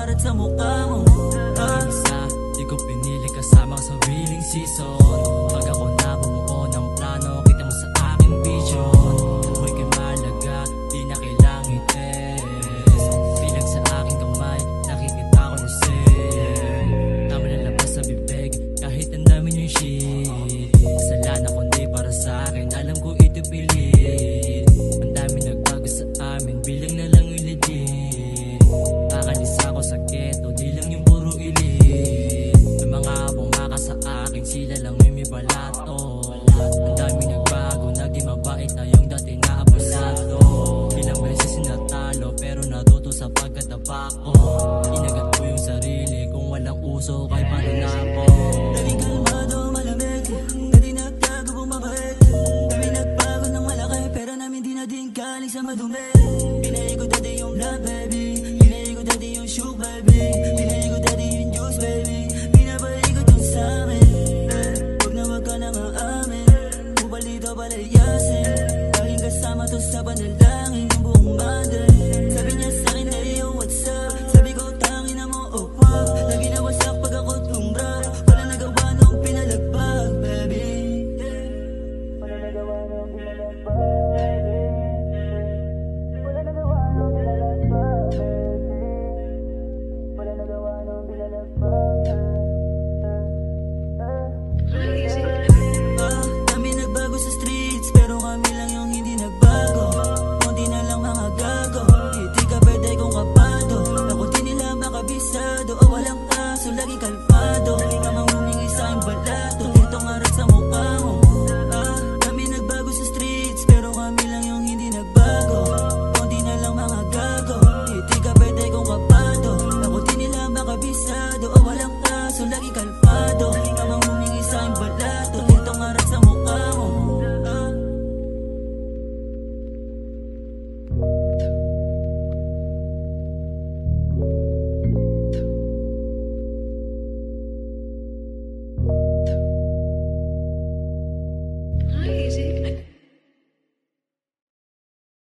karat sa mukha mo. Isa, di ko pinili kasama sa willing season. Pag ako na bumuo ng plano, kita mo sa aking vision. Ako'y kay malaga, di na kailangang i-test. Bilag sa aking kamay, nakikita ko na set. Tama na labas sa bibig, kahit ang dami yung shit. Kasalanan kundi para sa akin, alam ko ito pilit. Ang dami nagbago sa amin, bilang na lang yung legit. Kakalis ako sa keto, di lang yung puro ilit. May mga bumaka sa akin, sila lang yung may balato. Ang dami nagbago, naging mabait na yung dati na abusado. Ilang beses sinatalo, pero natuto sa pagkatapa ko. Inagat ko yung sarili, kung walang uso kay paano na ako. Daling kalmado, malamig, dati nagtago, bumabait. Kami nagbago ng malaki, pero namin di na din galing sa madumi. Pinaikot dati yung love baby, pinaikot dati yung shoe baby.